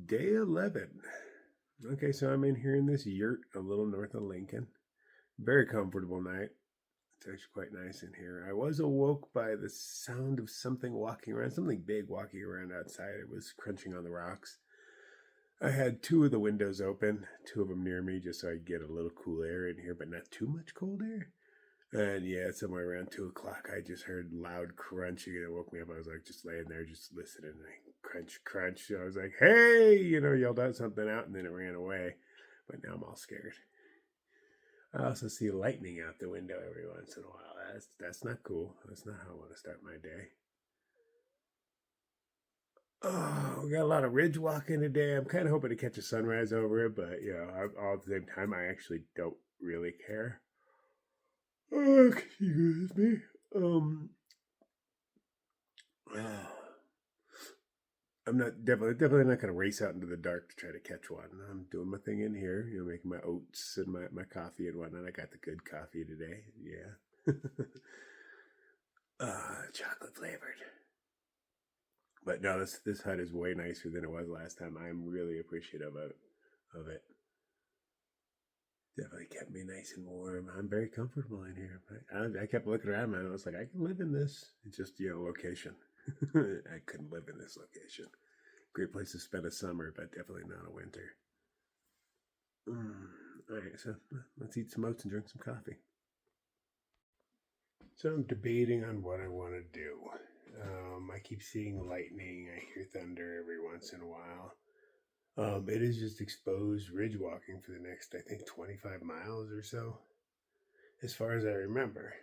Day 11. Okay, so I'm in here in this yurt a little north of Lincoln. Very comfortable night. It's actually quite nice in here. I was awoke by the sound of something walking around, something big walking around outside. It was crunching on the rocks. I had two of the windows open, two of them near me, just so I get a little cool air in here, but not too much cold air. And yeah, somewhere around 2 o'clock, I just heard loud crunching and it woke me up. I was like just laying there, just listening. Crunch, crunch. I was like, hey, yelled out something out and then it ran away. But now I'm all scared. I also see lightning out the window every once in a while. That's not cool. That's not how I want to start my day. Oh, we got a lot of ridge walking today. I'm kind of hoping to catch a sunrise over it, but all at the same time, I actually don't really care. Oh, excuse me. I'm not definitely not gonna race out into the dark to try to catch one. I'm doing my thing in here, making my oats and my coffee and whatnot. I got the good coffee today. Yeah. Chocolate flavored. But no, this hut is way nicer than it was last time. I'm really appreciative of it. Definitely kept me nice and warm. I'm very comfortable in here. I kept looking around and I was like, I can live in this. It's just, location. I couldn't live in this location. Great place to spend a summer, but definitely not a winter. All right, so let's eat some oats and drink some coffee. So I'm debating on what I want to do. I keep seeing lightning. I hear thunder every once in a while. It is just exposed ridge walking for the next, I think, 25 miles or so, as far as I remember.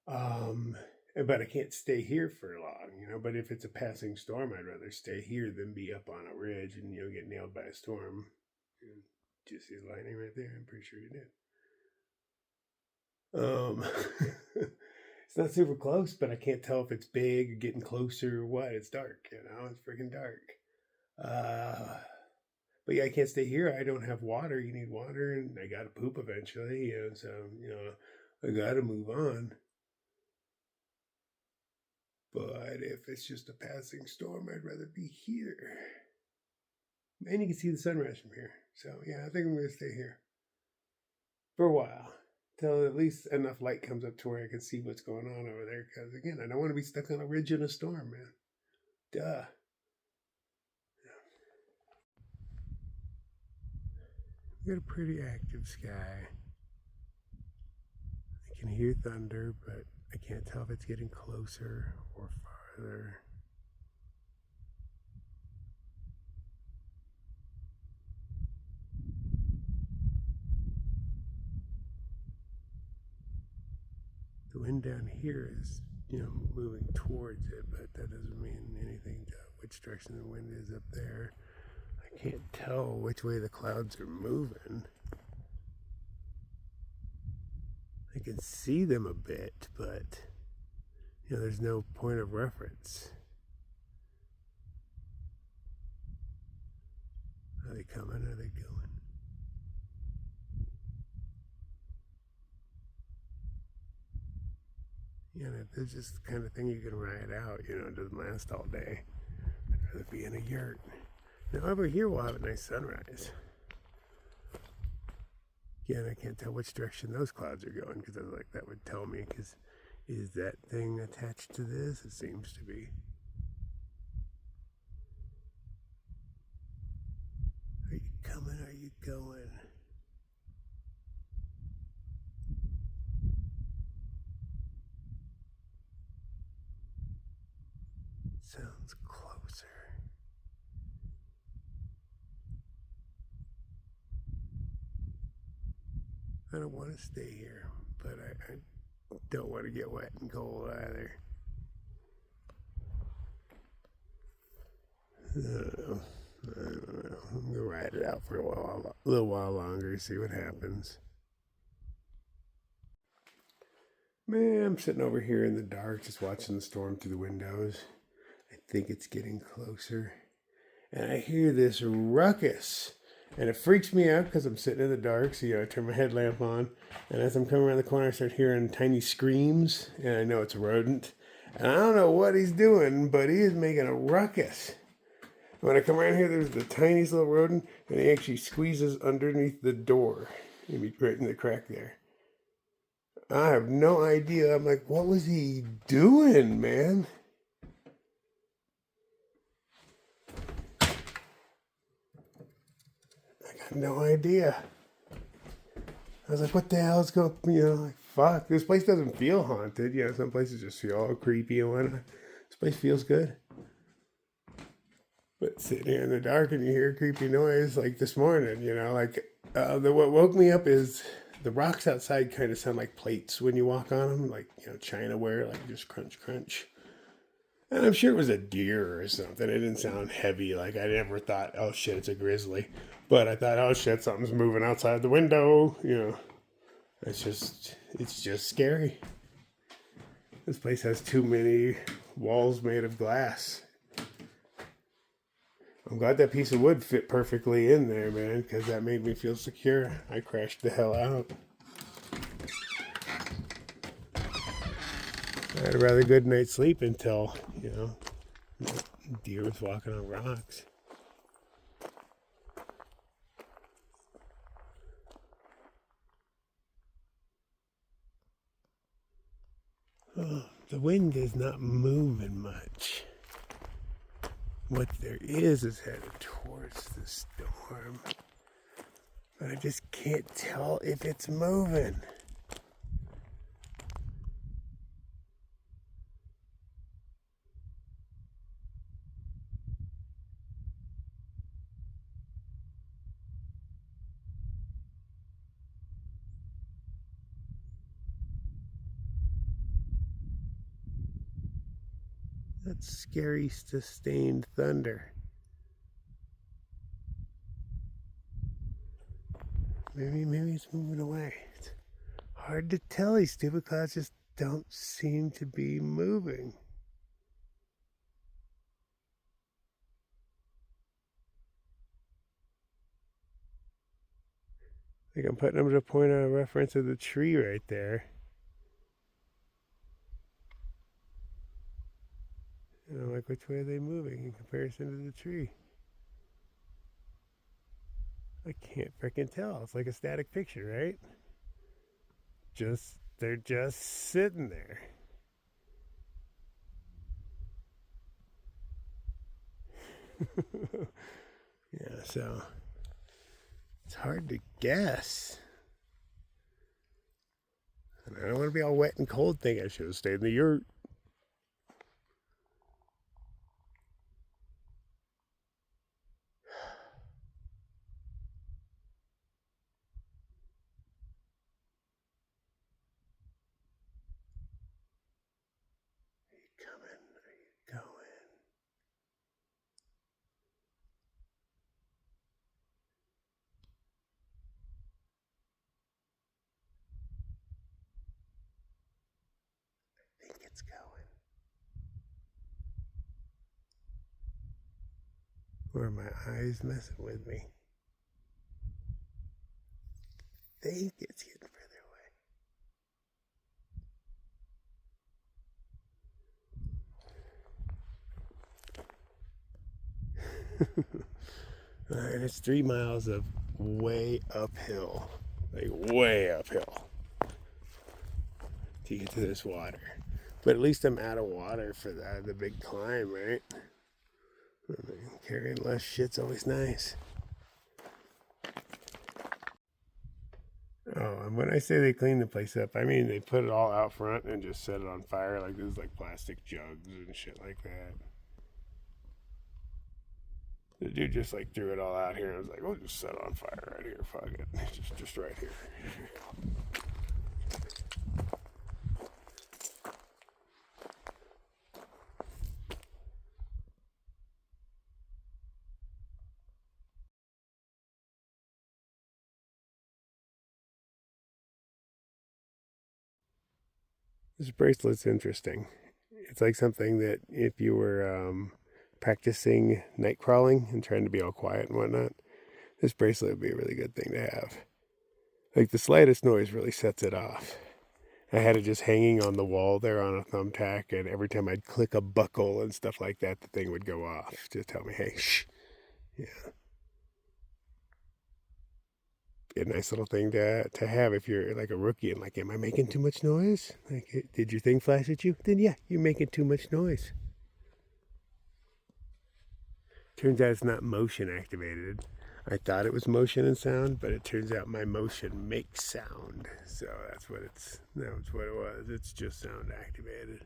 But I can't stay here for long, But if it's a passing storm, I'd rather stay here than be up on a ridge and get nailed by a storm. Did you see the lightning right there? I'm pretty sure you did. It's not super close, but I can't tell if it's big or getting closer or what. It's dark, It's freaking dark. But yeah, I can't stay here. I don't have water. You need water, and I got to poop eventually. So I got to move on. But if it's just a passing storm, I'd rather be here. And you can see the sunrise from here. So yeah, I think I'm gonna stay here for a while till at least enough light comes up to where I can see what's going on over there. Because again, I don't want to be stuck on a ridge in a storm, man. Duh. We got a pretty active sky. I can hear thunder, but I can't tell if it's getting closer or farther. The wind down here is, moving towards it, but that doesn't mean anything to which direction the wind is up there. I can't tell which way the clouds are moving. I can see them a bit, but there's no point of reference. Are they coming? Are they going? It's just the kind of thing you can ride out. It doesn't last all day. I'd rather be in a yurt. Now over here we'll have a nice sunrise. Again, I can't tell which direction those clouds are going because I was like, that would tell me. Because is that thing attached to this? It seems to be. Are you coming? Are you going? Sounds closer. I don't want to stay here, but I don't want to get wet and cold either. I don't know. I'm gonna ride it out for a little while longer, see what happens. Man, I'm sitting over here in the dark, just watching the storm through the windows. I think it's getting closer, and I hear this ruckus. And it freaks me out because I'm sitting in the dark. So, I turn my headlamp on. And as I'm coming around the corner, I start hearing tiny screams. And I know it's a rodent. And I don't know what he's doing, but he is making a ruckus. When I come around here, there's the tiniest little rodent, and he actually squeezes underneath the door, right in the crack there. I have no idea. I'm like, what was he doing, man? I got no idea. I was like, what the hell is going, like, fuck. This place doesn't feel haunted. Some places just feel all creepy and whatnot. This place feels good. But sitting here in the dark and you hear a creepy noise, like this morning, what woke me up is the rocks outside kind of sound like plates when you walk on them, like, Chinaware, like just crunch, crunch. And I'm sure it was a deer or something. It didn't sound heavy. Like, I never thought, oh shit, it's a grizzly. But I thought, oh shit, something's moving outside the window. It's just scary. This place has too many walls made of glass. I'm glad that piece of wood fit perfectly in there, man, because that made me feel secure. I crashed the hell out. I had a rather good night's sleep until, deer was walking on rocks. Oh, the wind is not moving much. What there is headed towards the storm. But I just can't tell if it's moving. That's scary, sustained thunder. Maybe it's moving away. It's hard to tell. These stupid clouds just don't seem to be moving. Like, I'm putting them to point a reference of the tree right there. And I'm like, which way are they moving in comparison to the tree? I can't freaking tell. It's like a static picture, right? They're just sitting there. So it's hard to guess. And I don't want to be all wet and cold thinking I should have stayed in the yurt. Are you coming? Are you going? I think it's going. Or are my eyes messing with me? I think it's getting further away. Alright, it's 3 miles of way uphill. Like, way uphill. To get to this water. But at least I'm out of water for the big climb, right? Carrying less shit's always nice. Oh, and when I say they clean the place up, I mean they put it all out front and just set it on fire. Like, there's like plastic jugs and shit like that. The dude just like threw it all out here and was like, we'll just set it on fire right here. Fuck it. Just right here. This bracelet's interesting. It's like something that if you were practicing night crawling and trying to be all quiet and whatnot, this bracelet would be a really good thing to have. Like, the slightest noise really sets it off. I had it just hanging on the wall there on a thumbtack, and every time I'd click a buckle and stuff like that, the thing would go off to tell me, hey, shh, Yeah. Be a nice little thing to have if you're like a rookie and like, am I making too much noise? Like, did your thing flash at you? Then yeah, you're making too much noise. Turns out it's not motion activated. I thought it was motion and sound, but it turns out my motion makes sound. So that's what it was. It's just sound activated.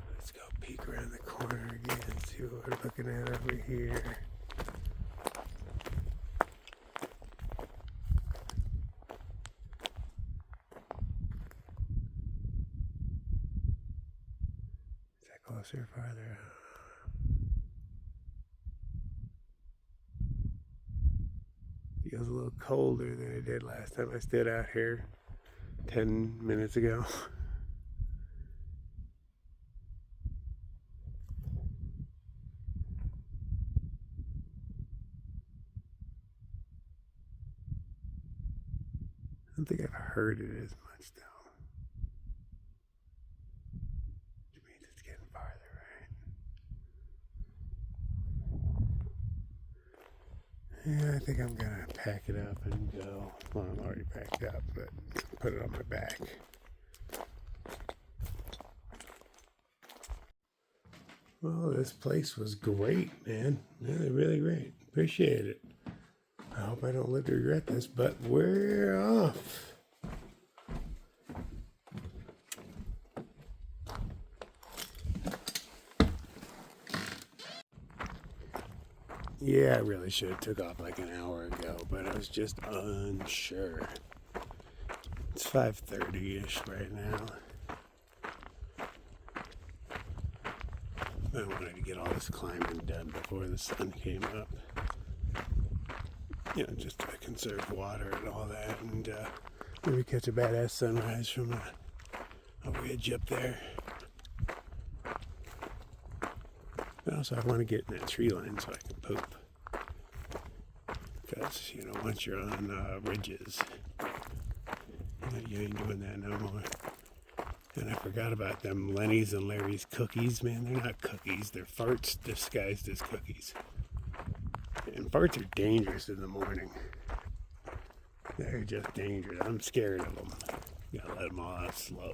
Let's go peek around the corner again, see what we're looking at over here. Is that closer or farther? Feels a little colder than it did last time I stood out here 10 minutes ago. I don't think I've heard it as much though. Which means it's getting farther, right? Yeah, I think I'm gonna pack it up and go. Well, I'm already packed up, but put it on my back. Well, this place was great, man. Really, really great. Appreciate it. I hope I don't live to regret this, but we're off. Yeah, I really should have took off like an hour ago, but I was just unsure. It's 5:30-ish right now. I wanted to get all this climbing done before the sun came up. You know, just to conserve water and all that, and maybe catch a badass sunrise from a ridge up there. But also, I want to get in that tree line so I can poop. Because, you know, once you're on ridges, you ain't doing that no more. And I forgot about them Lenny's and Larry's cookies. Man, they're not cookies. They're farts disguised as cookies. And farts are dangerous in the morning. They're just dangerous. I'm scared of them. You gotta let them all out slow.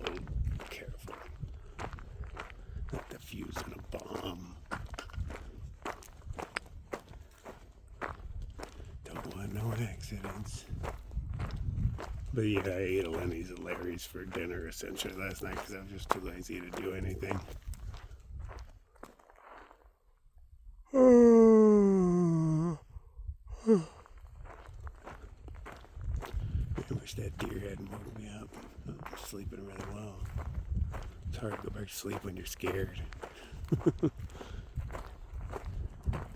Careful. Not defusing a bomb. Don't want no accidents. But yeah, I ate a Lenny's and Larry's for dinner essentially last night because I was just too lazy to do anything. I wish that deer hadn't woke me up. I'm sleeping really well. It's hard to go back to sleep when you're scared. I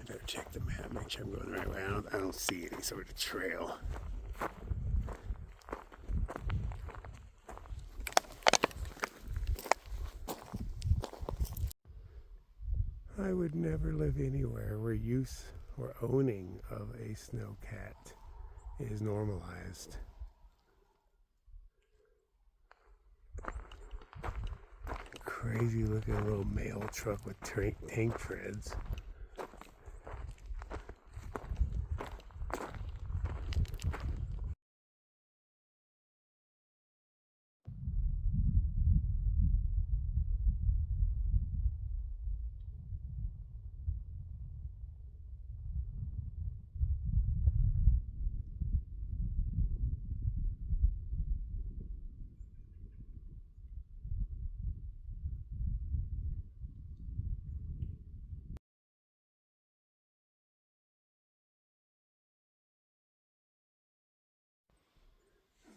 better check the map, make sure I'm going the right way. I don't see any sort of trail. I would never live anywhere where use or owning of a snowcat is normalized. Crazy looking little mail truck with tank treads.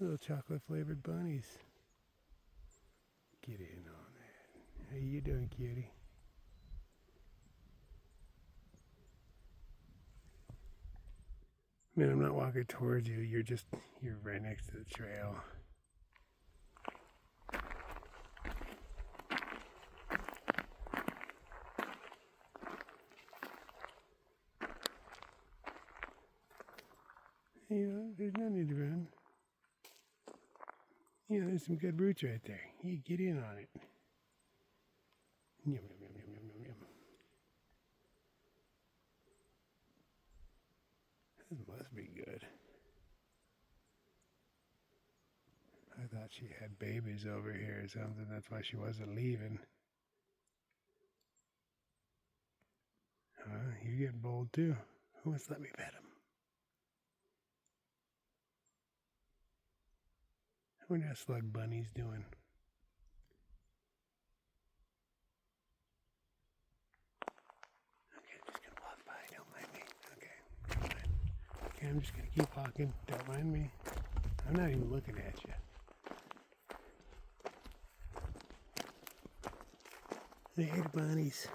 Little chocolate flavored bunnies. Get in on that. How you doing, cutie? Man, I'm not walking towards you. You're right next to the trail. You know, there's no need to run. You know, there's some good roots right there. You get in on it. Yum, yum, yum, yum, yum, yum, yum. This must be good. I thought she had babies over here or something. That's why she wasn't leaving. You're getting bold too. Who wants to let me pet him? I wonder how Slug Bunny's doing. Okay, I'm just gonna walk by. Don't mind me. Okay, fine. Okay, I'm just gonna keep walking. Don't mind me. I'm not even looking at you. There, the bunnies.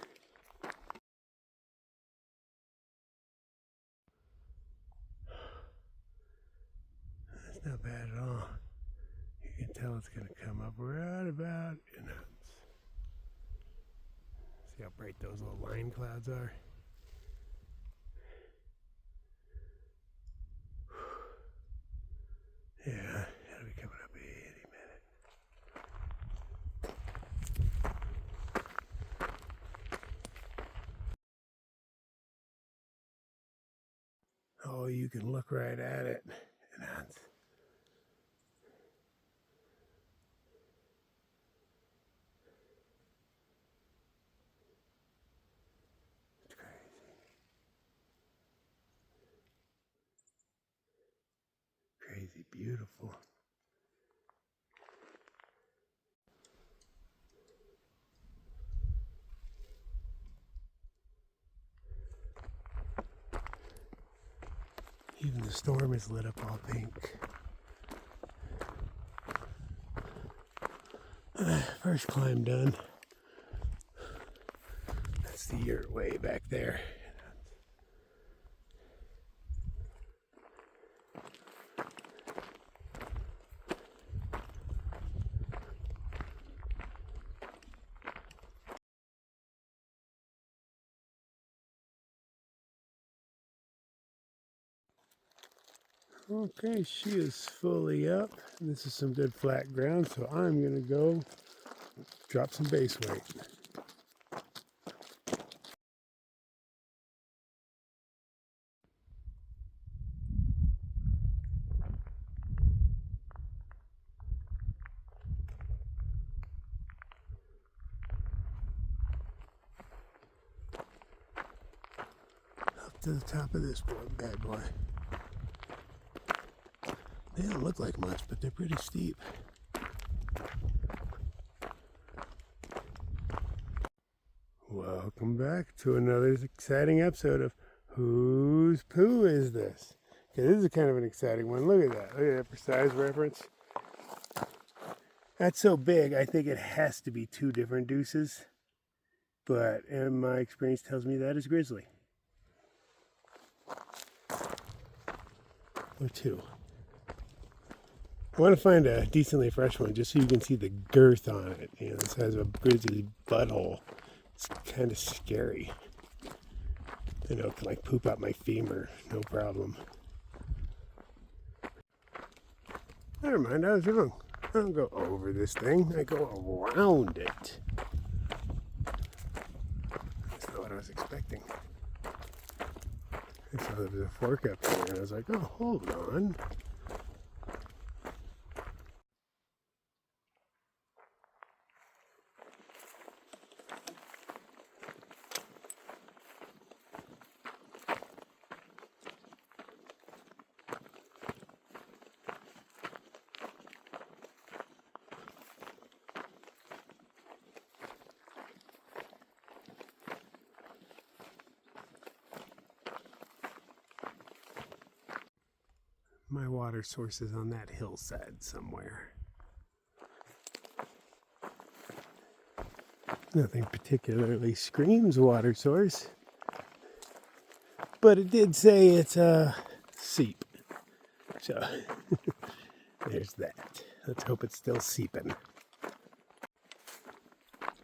That's not bad at all. You can tell it's going to come up right about an ounce. See how bright those little line clouds are? Yeah, it'll be coming up any minute. Oh, you can look right at it. And that's it's crazy. Crazy beautiful. Even the storm is lit up all pink. First climb done. That's the yurt way back there. Okay, she is fully up. This is some good flat ground, so I'm going to go drop some base weight. Up to the top of this bad boy. They don't look like much, but they're pretty steep. Welcome back to another exciting episode of Whose Poo Is This? Okay, this is kind of an exciting one. Look at that. Look at that for size reference. That's so big, I think it has to be two different deuces. But my experience tells me that is grizzly. Or two. I want to find a decently fresh one just so you can see the girth on it. You know, the size of a grizzly butthole. It's kind of scary. You know, it can like poop out my femur, no problem. Never mind, I was wrong. I don't go over this thing, I go around it. That's not what I was expecting. I saw there was a fork up there and I was like, oh, hold on. My water source is on that hillside somewhere. Nothing particularly screams water source, but it did say it's a seep. So there's that. Let's hope it's still seeping.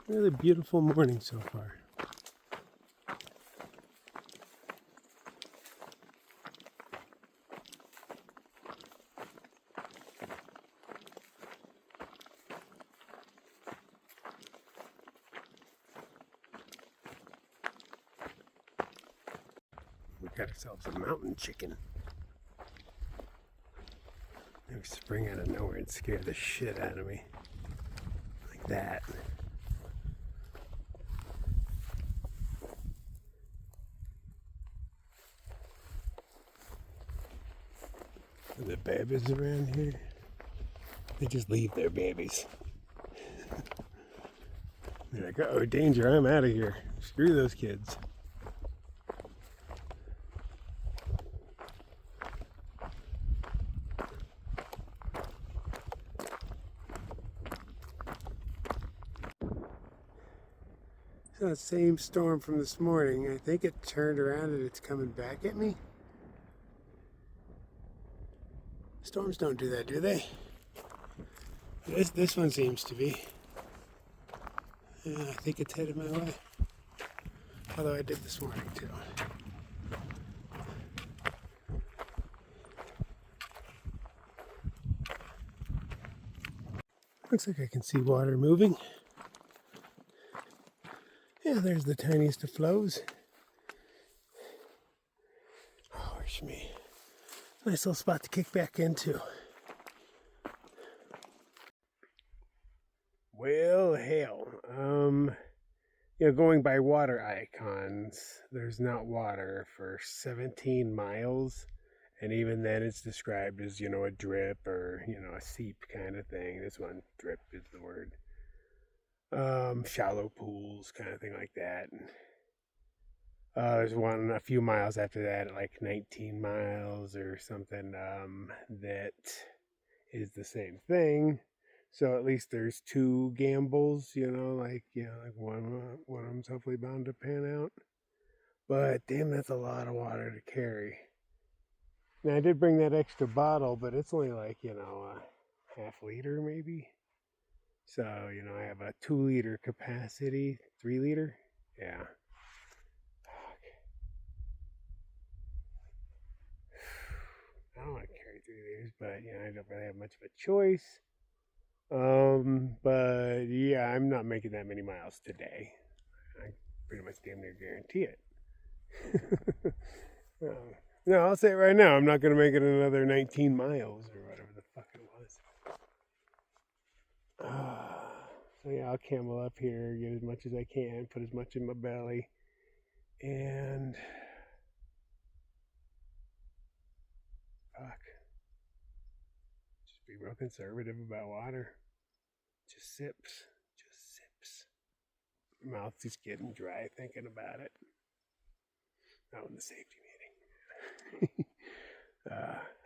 Really beautiful morning so far. got ourselves a mountain chicken. They would spring out of nowhere and scare the shit out of me. Like that. Are the babies around here? They just leave their babies. They're like, oh, danger, I'm out of here. Screw those kids. So that same storm from this morning, I think it turned around and it's coming back at me. Storms don't do that, do they? This one seems to be. I think it's headed my way. Although I did this morning too. Looks like I can see water moving. Yeah, there's the tiniest of flows. Oh, where's me? Nice little spot to kick back into. Well, hell. Going by water icons, there's not water for 17 miles. And even then it's described as, a drip or, a seep kind of thing. This one, drip is the word. Shallow pools, kind of thing like that. There's one a few miles after that, like 19 miles or something, that is the same thing. So at least there's two gambles, like one of them's hopefully bound to pan out. But damn, that's a lot of water to carry. Now I did bring that extra bottle, but it's only like, a half liter maybe. So, I have a 2 liter capacity, 3 liter. Yeah. I don't want to carry 3 liters, but I don't really have much of a choice. But yeah, I'm not making that many miles today. I pretty much damn near guarantee it. No, I'll say it right now. I'm not going to make it another 19 miles or whatever the fuck it was. So yeah, I'll camel up here, get as much as I can, put as much in my belly, and fuck. Just be real conservative about water. Just sips. My mouth's just getting dry thinking about it. Not in the safety meeting.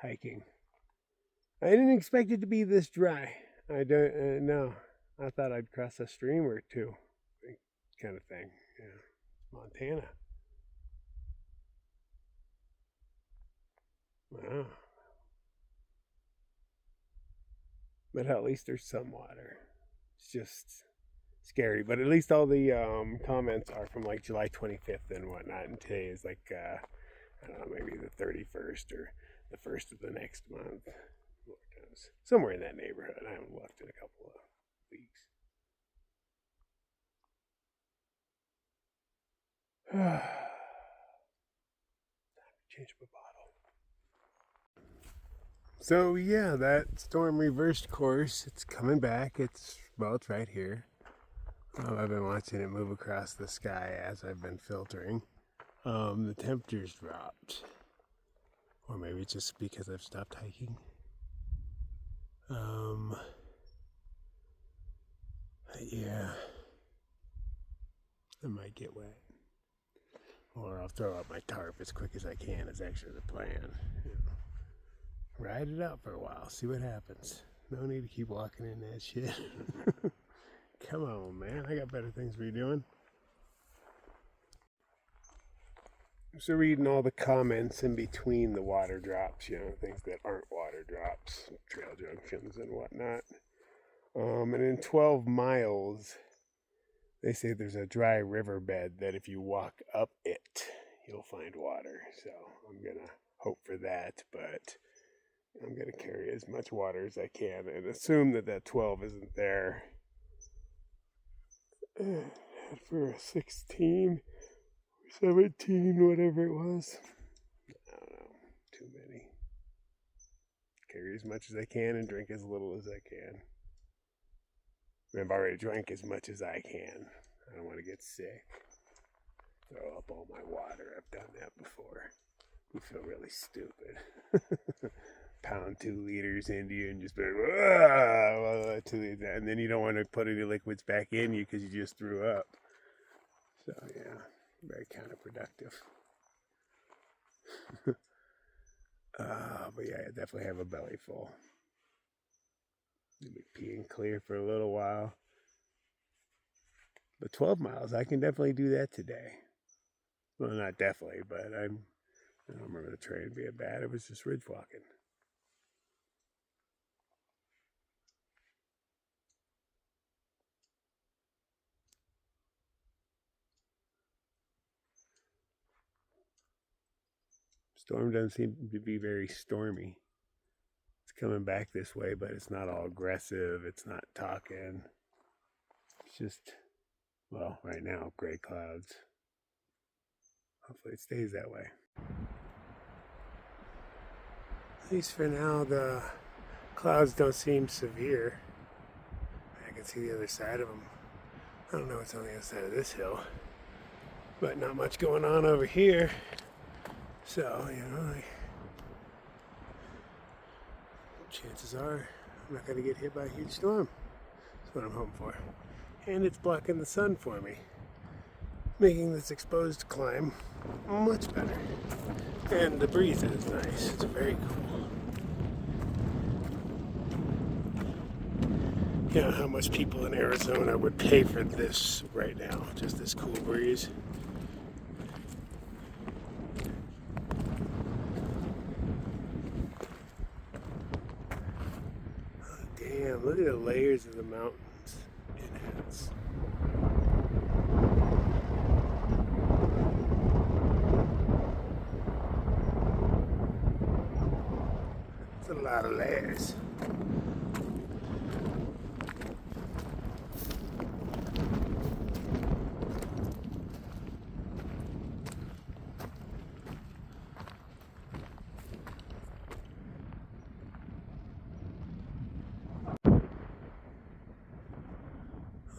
Hiking. I didn't expect it to be this dry. I don't no. I thought I'd cross a stream or two, kind of thing. Yeah, Montana. Wow. But at least there's some water. It's just scary. But at least all the comments are from like July 25th and whatnot. And today is like, I don't know, maybe the 31st or the 1st of the next month. Somewhere in that neighborhood. I haven't looked in a couple of weeks. Change my bottle. So yeah, that storm reversed course. It's coming back. It's right here. I've been watching it move across the sky as I've been filtering. The temperature's dropped, or maybe it's just because I've stopped hiking. Yeah, I might get wet, or I'll throw out my tarp as quick as I can. Is actually the plan. Ride it out for a while, see what happens. No need to keep walking in that shit. Come on, man. I got better things to be doing. So reading all the comments in between the water drops, things that aren't water drops, trail junctions and whatnot. And in 12 miles, they say there's a dry riverbed that if you walk up it, you'll find water. So I'm going to hope for that, but I'm going to carry as much water as I can and assume that 12 isn't there. For a 16, 17, whatever it was. carry as much as I can and drink as little as I can. I've already drank as much as I can. I don't want to get sick. Throw up all my water. I've done that before. You feel really stupid. Pound 2 liters into you and just be like, and then you don't want to put any liquids back in you because you just threw up. So yeah, very counterproductive. But yeah, I definitely have a belly full. You'll be peeing clear for a little while. But 12 miles, I can definitely do that today. Well, not definitely, but I don't remember the train being bad. It was just ridge walking. Storm doesn't seem to be very stormy. It's coming back this way, but it's not all aggressive. It's not talking. It's just, well, right now, gray clouds. Hopefully it stays that way. At least for now, the clouds don't seem severe. I can see the other side of them. I don't know what's on the other side of this hill, but not much going on over here. So, chances are I'm not going to get hit by a huge storm. That's what I'm hoping for. And it's blocking the sun for me, making this exposed climb much better. And the breeze is nice. It's very cool. You know how much people in Arizona would pay for this right now, just this cool breeze. Damn, look at the layers of the mountains it has. It's a lot of layers.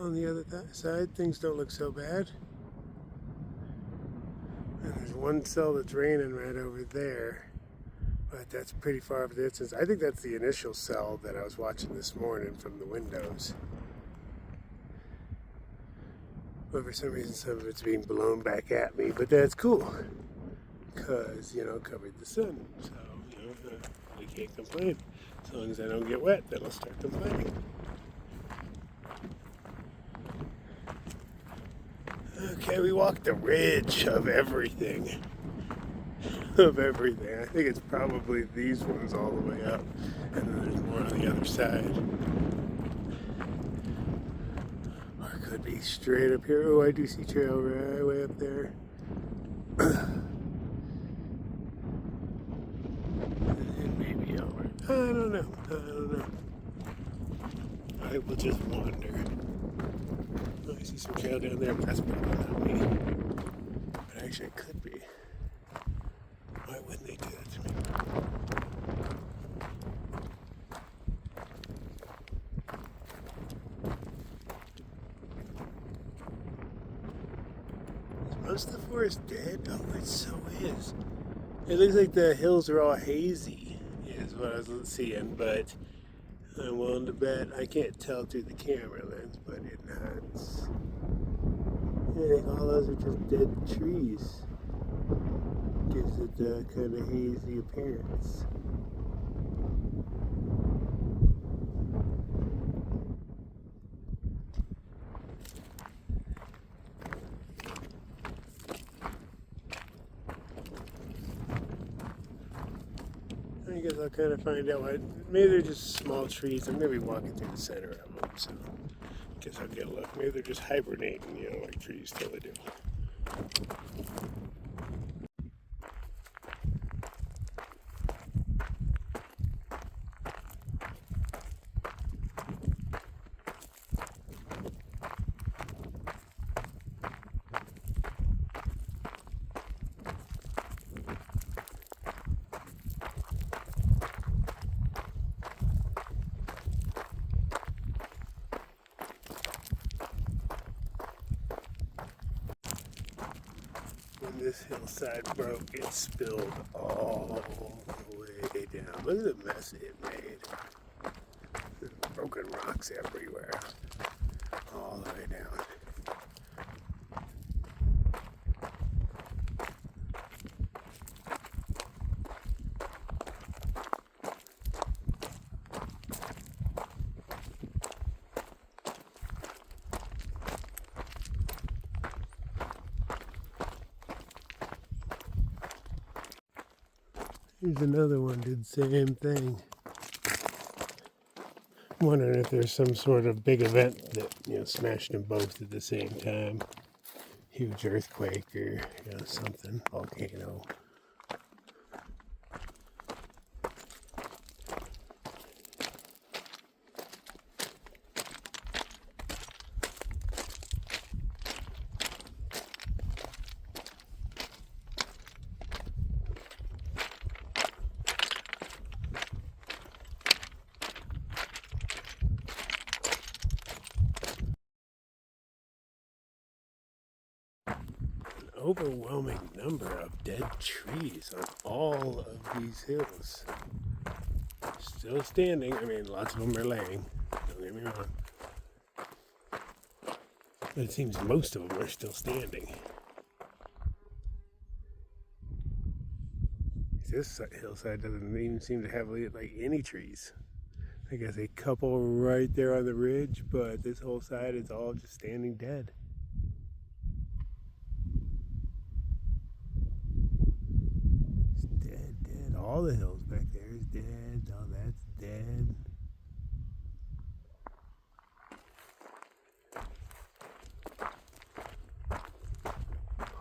On the other side, things don't look so bad. And there's one cell that's raining right over there, but that's pretty far off the distance. I think that's the initial cell that I was watching this morning from the windows. But for some reason, some of it's being blown back at me, but that's cool, because, covered the sun. So, we can't complain. As long as I don't get wet, then I'll start complaining. Okay, we walked the ridge of everything. Of everything. I think it's probably these ones all the way up. And then there's more on the other side. Or it could be straight up here. Oh, I do see trail right way up there. And maybe over. I don't know. I will just wander. I see some trail down there, but that's probably not me. But actually, it could be. Why wouldn't they do that to me? Is most of the forest dead? Oh, it so is. It looks like the hills are all hazy, is what I was seeing, but I'm willing to bet, I can't tell through the camera lens, but it hurts. I think all those are just dead trees. Gives it a kind of hazy appearance. I guess I'll kind of find out what. Maybe they're just small trees. I'm going to be walking through the center of them, so I guess I'll get a look. Maybe they're just hibernating, like trees totally do. this hillside broke, it spilled all the way down. Look at the mess it made. There's broken rocks everywhere, all the way down. Here's another one, did the same thing. I'm wondering if there's some sort of big event that, smashed them both at the same time. Huge earthquake or, something, volcano. Overwhelming number of dead trees on all of these hills. Still standing. I mean, lots of them are laying. Don't get me wrong. But it seems most of them are still standing. This hillside doesn't even seem to have like any trees. I guess a couple right there on the ridge, but this whole side is all just standing dead. All the hills back there is dead. All that's dead.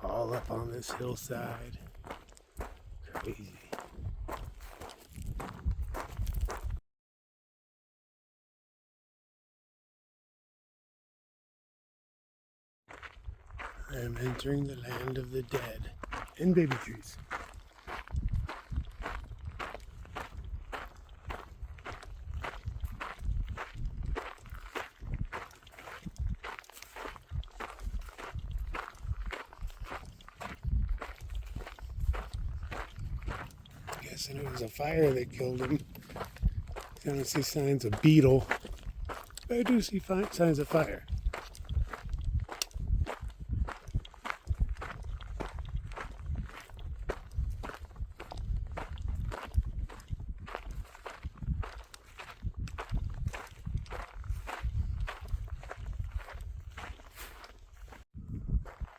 All up on this hillside. Crazy. I am entering the land of the dead and baby trees. And it was a fire that killed him. I don't see signs of beetle, but I do see signs of fire.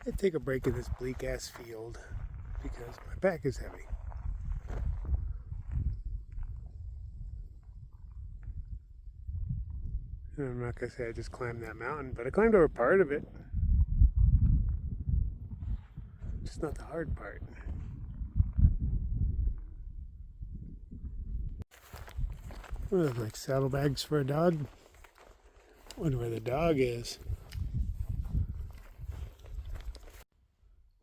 I'd take a break in this bleak ass field because my back is heavy. And I'm not going to say I just climbed that mountain, but I climbed over part of it. Just not the hard part. What are those, like saddlebags for a dog? I wonder where the dog is.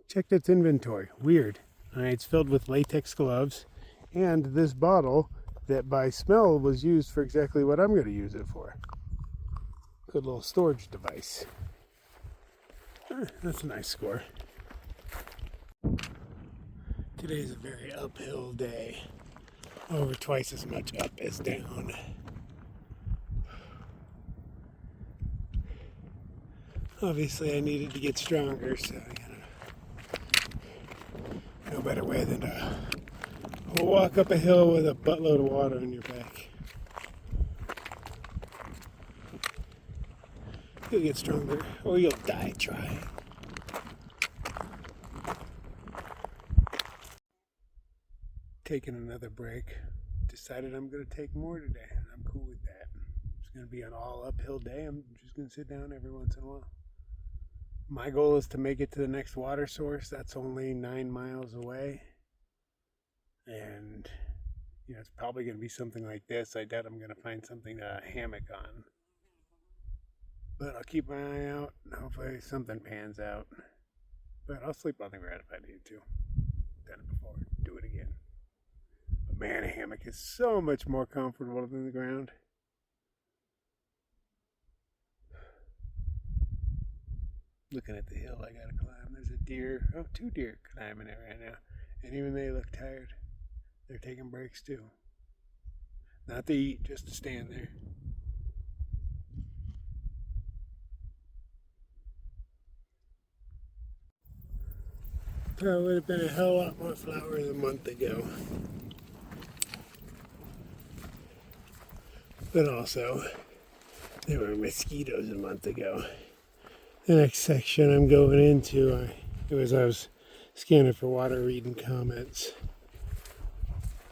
Checked its inventory. Weird. It's filled with latex gloves and this bottle that by smell was used for exactly what I'm going to use it for. Good little storage device. That's a nice score. Today's a very uphill day. Over twice as much up as down. Obviously I needed to get stronger, so no better way than to walk up a hill with a buttload of water on your back. You'll get stronger, or you'll die trying. Taking another break. Decided I'm going to take more today. I'm cool with that. It's going to be an all uphill day. I'm just going to sit down every once in a while. My goal is to make it to the next water source. That's only 9 miles away. And, it's probably going to be something like this. I doubt I'm going to find something to hammock on. But I'll keep my eye out. Hopefully something pans out. But I'll sleep on the ground if I need to. Done it before. Do it again. But man, a hammock is so much more comfortable than the ground. Looking at the hill I gotta climb. There's a deer, oh, 2 deer climbing it right now. And even they look tired. They're taking breaks too. Not to eat, just to stand there. Probably would have been a hell lot more flowers a month ago. But also, there were mosquitoes a month ago. The next section I'm going into, I was scanning for water, reading comments.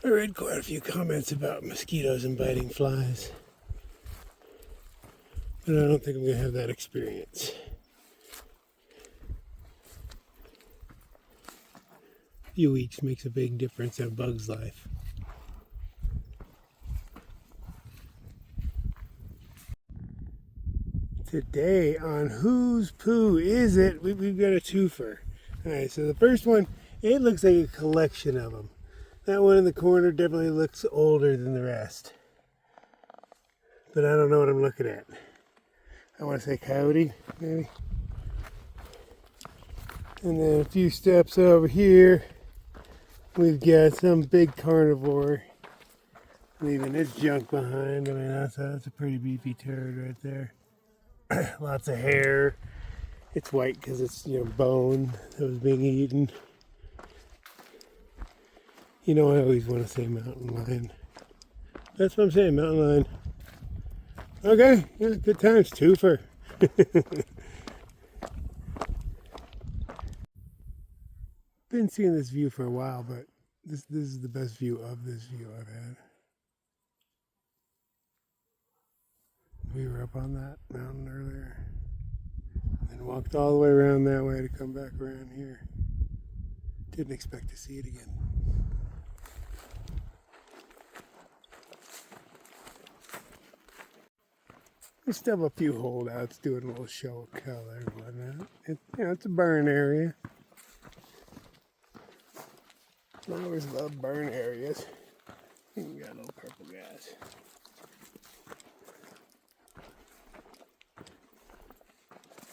I read quite a few comments about mosquitoes and biting flies. But I don't think I'm going to have that experience. A few weeks makes a big difference in a bug's life. Today on Whose Poo Is It? We've got a twofer. Alright, so the first one, it looks like a collection of them. That one in the corner definitely looks older than the rest. But I don't know what I'm looking at. I want to say coyote, maybe. And then a few steps over here, we've got some big carnivore leaving its junk behind. I mean, that's a pretty beefy turd right there. Lots of hair. It's white because it's, bone that was being eaten. I always want to say mountain lion. That's what I'm saying, mountain lion. Okay, yeah, good times, twofer. Been seeing this view for a while, but this is the best view of this view I've had. We were up on that mountain earlier, and walked all the way around that way to come back around here. Didn't expect to see it again. We still have a few holdouts doing a little show of color and whatnot. It's a burn area. Flowers love burn areas. We got little purple guys.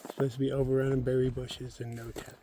Supposed to be overrunning berry bushes in no time.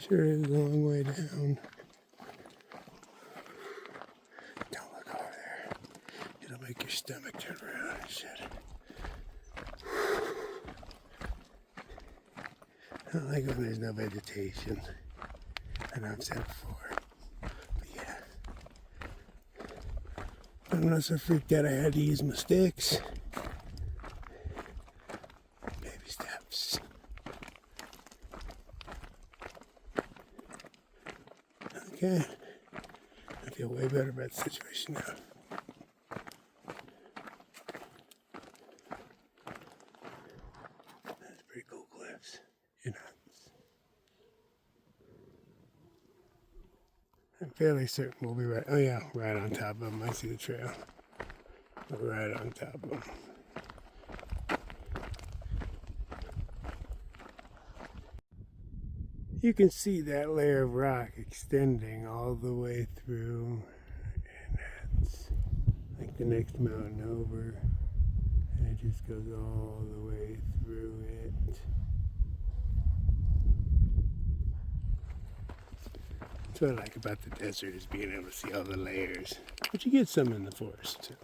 Sure is a long way down. Don't look over there. It'll make your stomach turn around and shit. I don't like when there's no vegetation. And I've said before. But yeah. I'm not so freaked out I had to use my sticks. Baby steps. Okay. I feel way better about the situation now. That's pretty cool cliffs. I'm fairly certain we'll be right. Oh yeah, right on top of them. I see the trail. We're right on top of them. You can see that layer of rock extending all the way through, and that's like the next mountain over, and it just goes all the way through it. That's what I like about the desert, is being able to see all the layers, but you get some in the forest too.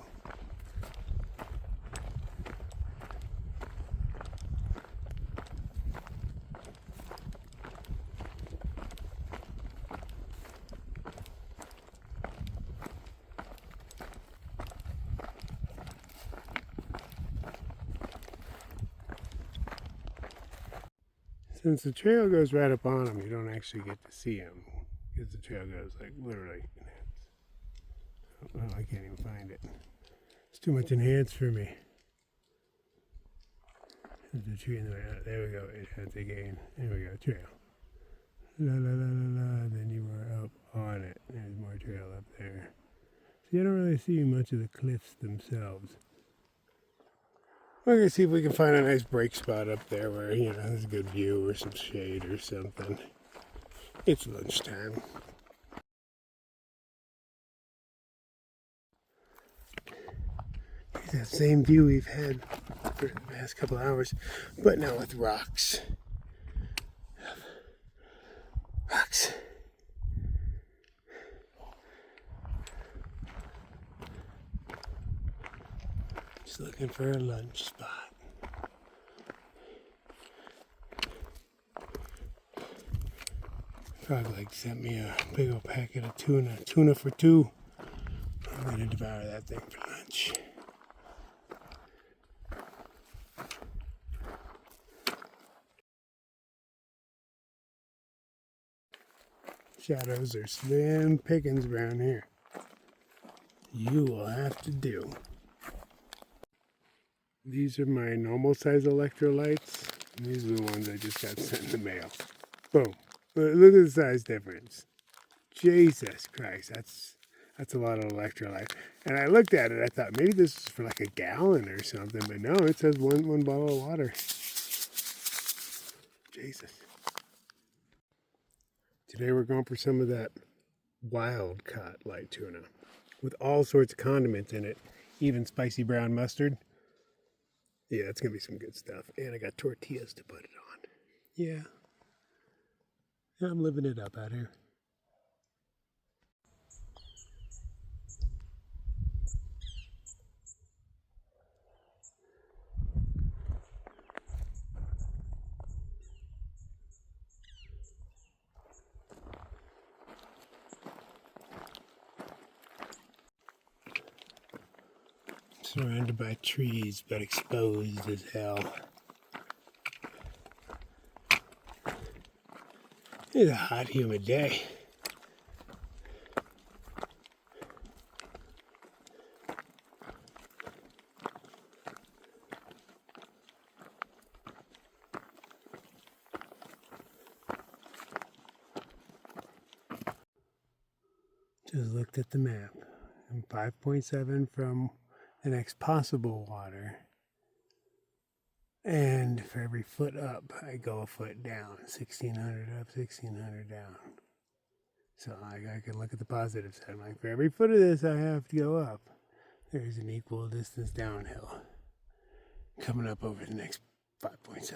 Since the trail goes right up on them, you don't actually get to see them. Because the trail goes like literally. Oh, I can't even find it. It's too much enhanced for me. There's a tree in the way. There we go. It has a gain. There we go. Trail. La la la la la. Then you were up on it. There's more trail up there. So you don't really see much of the cliffs themselves. We're going to see if we can find a nice break spot up there where, there's a good view or some shade or something. It's lunchtime. It's that same view we've had for the past couple hours, but now with rocks. Rocks. Just looking for a lunch spot. Frog Leg sent me a big old packet of tuna for two. I'm gonna devour that thing for lunch. Shadows are slim pickings around here. You will have to do. These are my normal size electrolytes. These are the ones I just got sent in the mail. Boom. Look at the size difference. Jesus Christ, that's a lot of electrolyte. And I looked at it, I thought maybe this is for like a gallon or something, but no, it says one bottle of water. Jesus. Today we're going for some of that wild caught light tuna with all sorts of condiments in it, even spicy brown mustard. Yeah, it's gonna be some good stuff. And I got tortillas to put it on. Yeah, I'm living it up out here. Surrounded by trees, but exposed as hell. It's a hot, humid day. Just looked at the map. I'm 5.7 from the next possible water. And for every foot up, I go a foot down. 1,600 up, 1,600 down. So I can look at the positive side. I'm like, for every foot of this I have to go up, there's an equal distance downhill. Coming up over the next 5.7.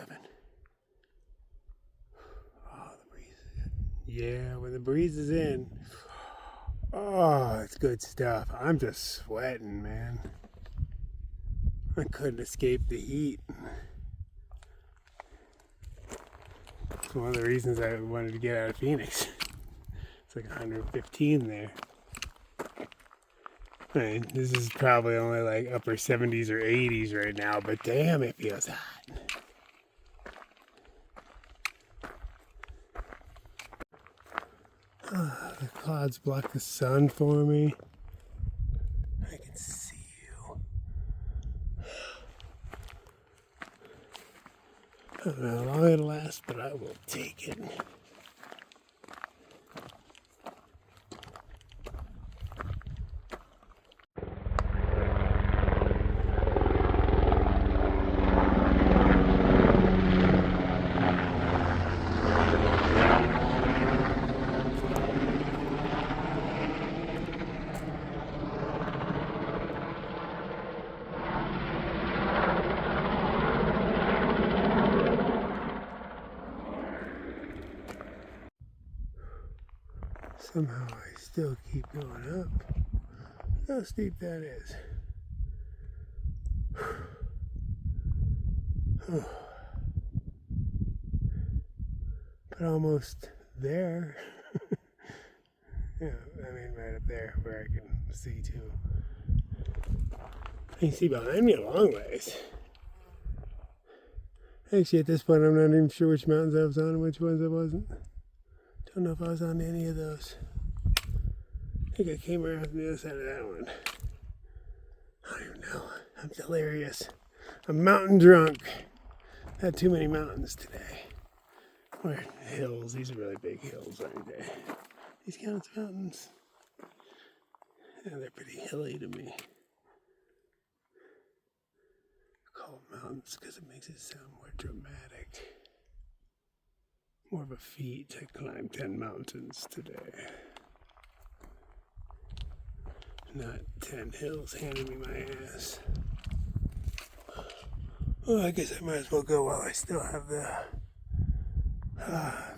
Oh, the breeze is good. Yeah, when the breeze is in, oh, it's good stuff. I'm just sweating, man. I couldn't escape the heat. It's one of the reasons I wanted to get out of Phoenix. It's like 115 there. I mean, this is probably only like upper 70s or 80s right now, but damn, it feels hot. The clouds block the sun for me. I can see you. I don't know how long it'll last, but I will take it. Somehow I still keep going up. How steep that is. But almost there. Yeah, I mean right up there where I can see too. I can see behind me a long ways. Actually, at this point, I'm not even sure which mountains I was on and which ones I wasn't. Don't know if I was on any of those. I think I came around from the other side of that one. I don't even know. I'm delirious. I'm mountain drunk. Had too many mountains today. Or hills. These are really big hills, aren't they? These count as mountains. Yeah, they're pretty hilly to me. I call them mountains because it makes it sound more dramatic. More of a feat to climb 10 mountains today. Not 10 hills handing me my ass. Well, I guess I might as well go while I still have the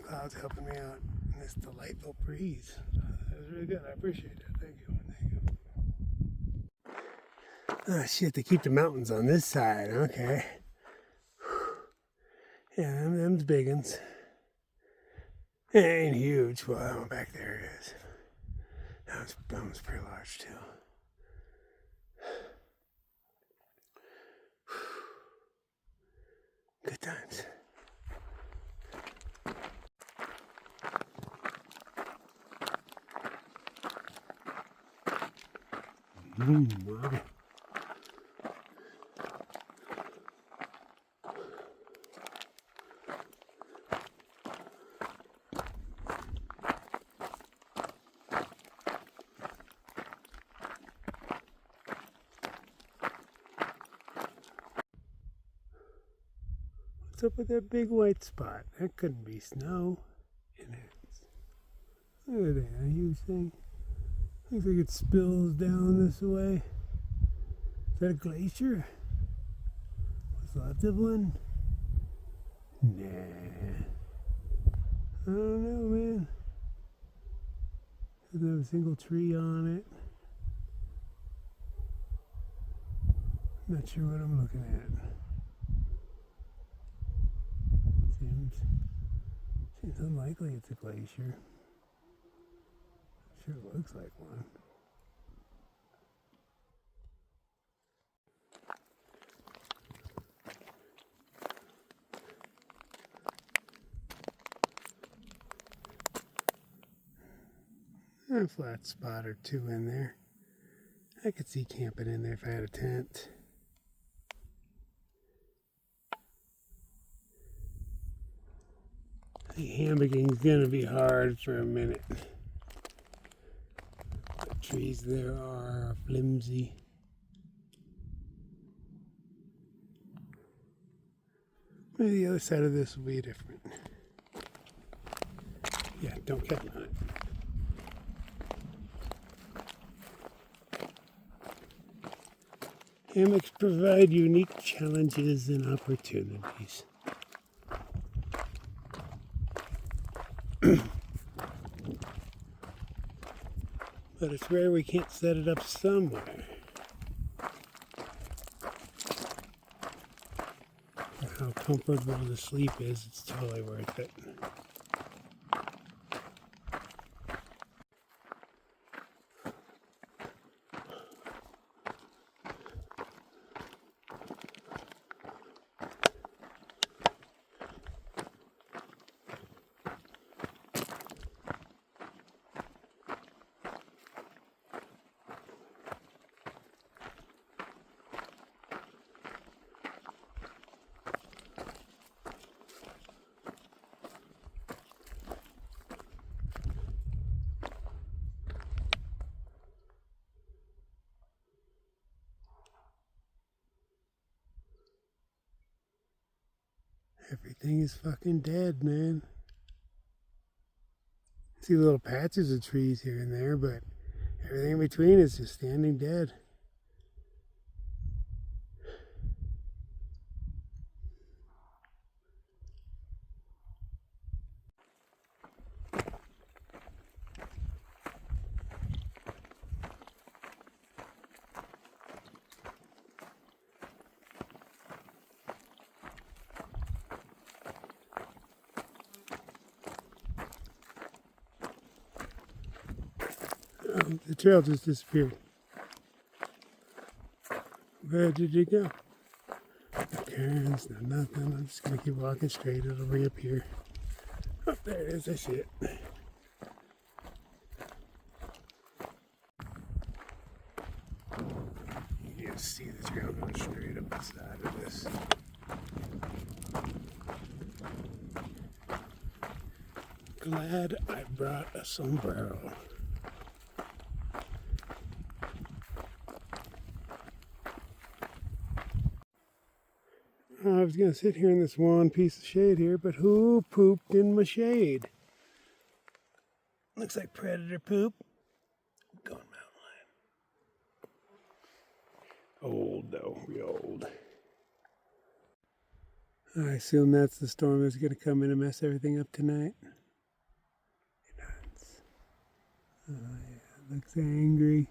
clouds helping me out in this delightful breeze. That was really good. I appreciate it. Thank you. Oh shit, they keep the mountains on this side. Okay. Yeah, them's big ones. It ain't huge. Well, back there it is. That one's pretty large too. Good times. Wow. What's up with that big white spot? That couldn't be snow. And look at that, a huge thing. Looks like it spills down this way. Is that a glacier? What's left of one? Nah. I don't know, man. Doesn't have a single tree on it. Not sure what I'm looking at. Seems unlikely it's a glacier. Sure looks like one. A flat spot or two in there. I could see camping in there if I had a tent. I think hammocking's gonna be hard for a minute. The trees there are flimsy. Maybe the other side of this will be different. Yeah, don't catch on it. Hammocks provide unique challenges and opportunities. But it's rare we can't set it up somewhere. For how comfortable the sleep is, it's totally worth it. Everything is fucking dead, man. See little patches of trees here and there, but everything in between is just standing dead. Oh, the trail just disappeared. Where did it go? Okay. cairns, no nothing. I'm just going to keep walking straight. It'll reappear. Oh, there it is. I see it. You can see the trail going straight up the side of this. Glad I brought a sombrero. I was going to sit here in this one piece of shade here, but who pooped in my shade? Looks like predator poop. Going mountain lion. Old though, real old. I assume that's the storm that's going to come in and mess everything up tonight. Nuts. Oh yeah, looks angry.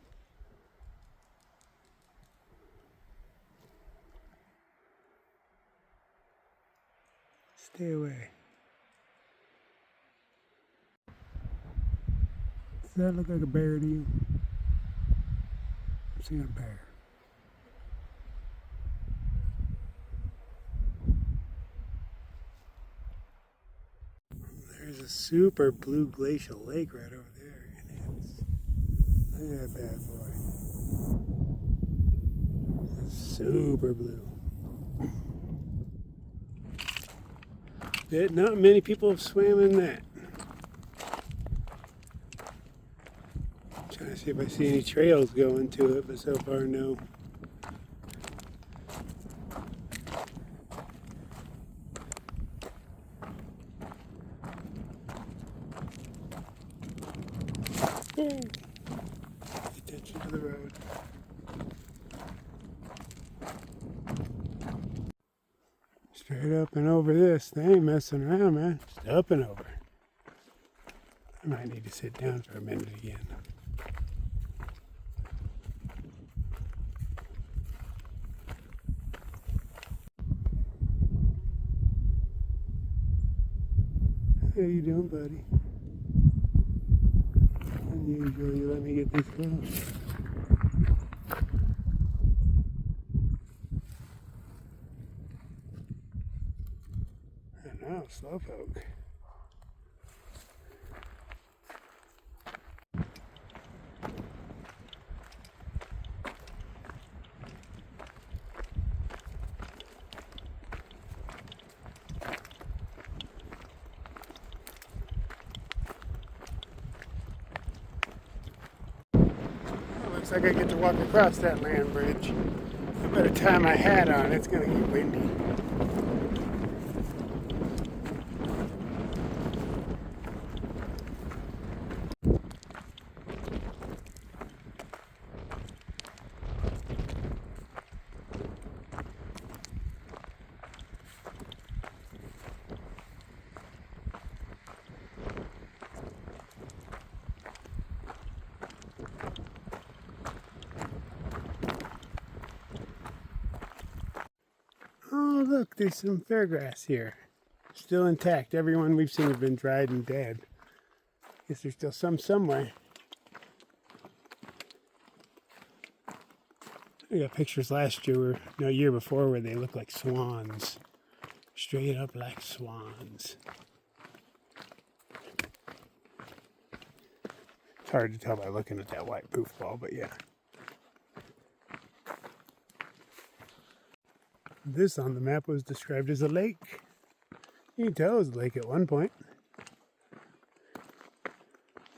Stay away. Does that look like a bear to you? I'm seeing a bear. There's a super blue glacial lake right over there. And look at that bad boy. It's super blue. Not many people have swam in that. I'm trying to see if I see any trails going to it, but so far no. Pay attention to the road. Straight up and over this. They ain't messing around, man. Just up and over. I might need to sit down for a minute again. How you doing, buddy? Unusual, you let me get this close. I know, slowpoke. Looks like I get to walk across that land bridge. I better tie my hat on, it's gonna get windy. Oh, look, there's some fairgrass here. Still intact. Everyone we've seen has been dried and dead. Guess there's still some somewhere. I got pictures last year, or no, year before, where they look like swans. Straight up like swans. It's hard to tell by looking at that white poof ball, but yeah. This on the map was described as a lake. You can tell it was a lake at one point.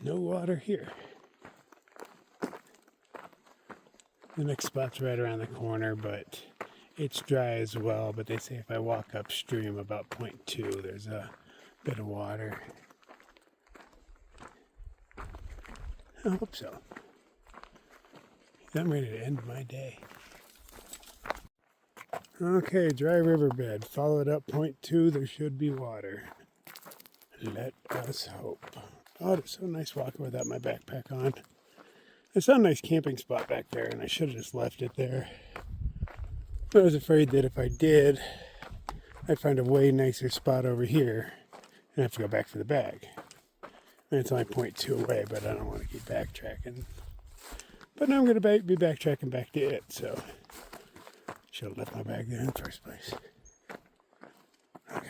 No water here. The next spot's right around the corner, but it's dry as well. But they say if I walk upstream about 0.2, there's a bit of water. I hope so. I'm ready to end my day. Okay, dry riverbed. Follow it up 0.2, there should be water. Let us hope. Oh, it's so nice walking without my backpack on. I saw a nice camping spot back there, and I should have just left it there. But I was afraid that if I did, I'd find a way nicer spot over here and have to go back for the bag. And it's only 0.2 away, but I don't want to keep backtracking. But now I'm going to be backtracking back to it, so should have left my bag there in the first place.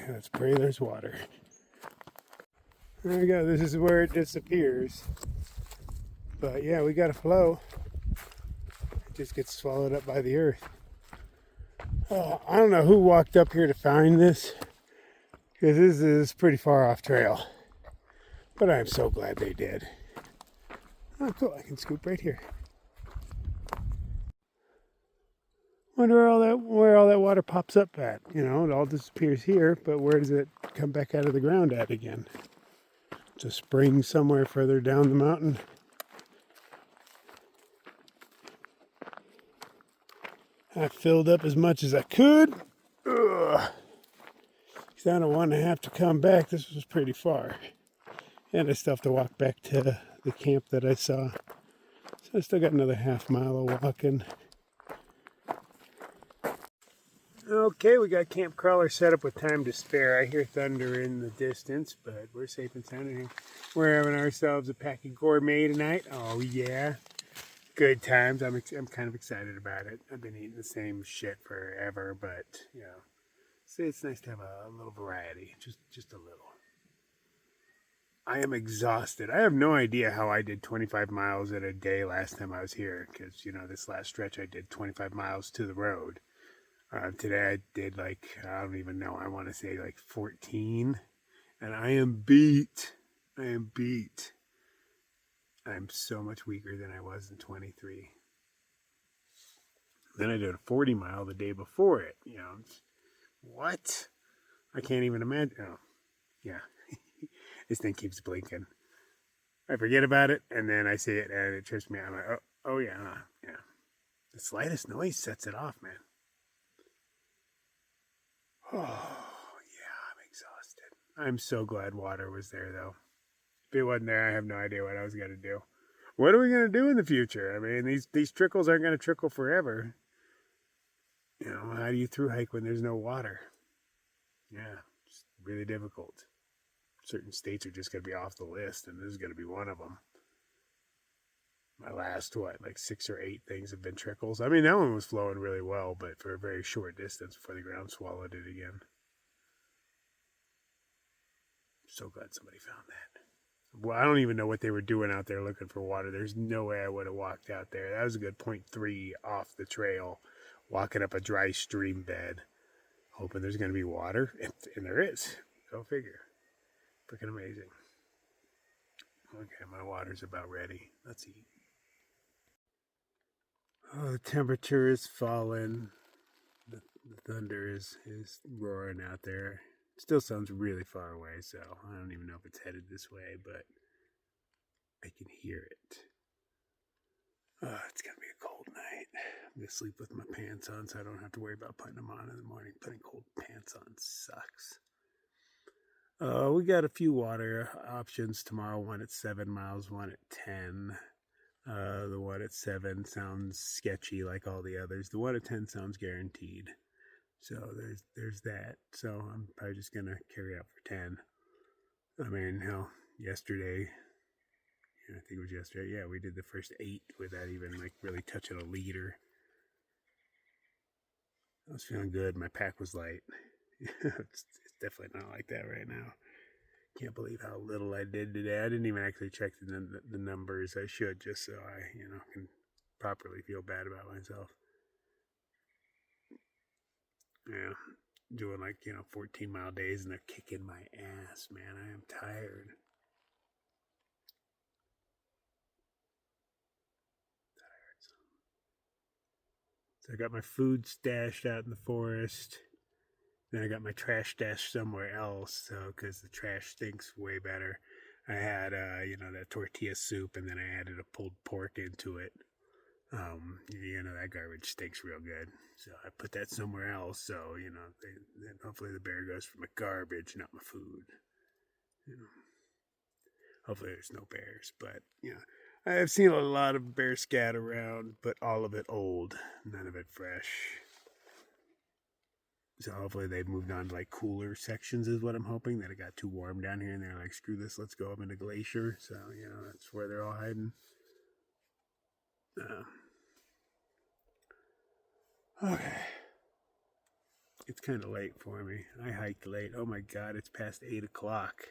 Let's pray there's water. There we go. This is where it disappears. But yeah, we got a flow. It just gets swallowed up by the earth. I don't know who walked up here to find this, because this is pretty far off trail. But I'm so glad they did. Oh, cool. I can scoop right here. Wonder where all that water pops up at. You know, it all disappears here, but where does it come back out of the ground at again? It's a spring somewhere further down the mountain. I filled up as much as I could. Ugh. Because I don't want to have to come back. This was pretty far. And I still have to walk back to the camp that I saw. So I still got another half mile of walking. Okay, we got Camp Crawler set up with time to spare. I hear thunder in the distance, but we're safe and sound in here. We're having ourselves a pack of gourmet tonight. Oh yeah, good times. I'm kind of excited about it. I've been eating the same shit forever, but you know, it's nice to have a little variety, just a little. I am exhausted. I have no idea how I did 25 miles in a day last time I was here, because you know this last stretch I did 25 miles to the road. Today I did like, I don't even know, I want to say like 14. And I am beat. I'm so much weaker than I was in 23. Then I did a 40 mile the day before it. You know, what? I can't even imagine. Oh, yeah. This thing keeps blinking. I forget about it, and then I see it, and it trips me out. I'm like, oh yeah. The slightest noise sets it off, man. Oh, yeah, I'm exhausted. I'm so glad water was there, though. If it wasn't there, I have no idea what I was going to do. What are we going to do in the future? I mean, these trickles aren't going to trickle forever. You know, how do you through hike when there's no water? Yeah, it's really difficult. Certain states are just going to be off the list, and this is going to be one of them. My last, like 6 or 8 things have been trickles. I mean, that one was flowing really well, but for a very short distance before the ground swallowed it again. So glad somebody found that. Well, I don't even know what they were doing out there looking for water. There's no way I would have walked out there. That was a good 0.3 off the trail, walking up a dry stream bed, hoping there's going to be water, and there is. Go figure. Freaking amazing. Okay, my water's about ready. Let's eat. Oh, the temperature is falling. The thunder is roaring out there. It still sounds really far away, so I don't even know if it's headed this way, but I can hear it. Oh, it's going to be a cold night. I'm going to sleep with my pants on so I don't have to worry about putting them on in the morning. Putting cold pants on sucks. We got a few water options tomorrow. One at 7 miles, one at 10. The one at 7 sounds sketchy like all the others. The one at 10 sounds guaranteed. So there's that. So I'm probably just going to carry out for 10. I mean, hell, yesterday, I think it was yesterday, yeah, we did the first 8 without even like really touching a liter. I was feeling good. My pack was light. It's definitely not like that right now. Can't believe how little I did today. I didn't even actually check the numbers. I should, just so I, can properly feel bad about myself. Yeah, doing 14-mile days and they're kicking my ass, man. I am tired. So I got my food stashed out in the forest. Then I got my trash stashed somewhere else, so because the trash stinks way better. I had, that tortilla soup, and then I added a pulled pork into it. That garbage stinks real good. So I put that somewhere else, so, then hopefully the bear goes for my garbage, not my food. Hopefully there's no bears, but, I have seen a lot of bear scat around, but all of it old, none of it fresh. So hopefully they've moved on to cooler sections is what I'm hoping. That it got too warm down here and they're like, screw this, let's go up into Glacier. So, that's where they're all hiding. Okay. It's kind of late for me. I hiked late. Oh my God, it's past 8 o'clock.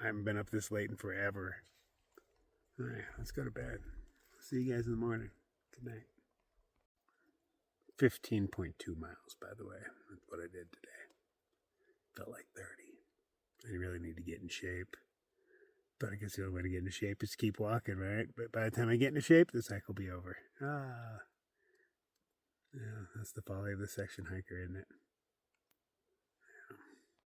I haven't been up this late in forever. All right, let's go to bed. See you guys in the morning. Good night. 15.2 miles, by the way. That's what I did today. Felt like 30. I really need to get in shape. But I guess the only way to get into shape is to keep walking, right? But by the time I get into shape, the hike will be over. Yeah, that's the folly of the section hiker, isn't it?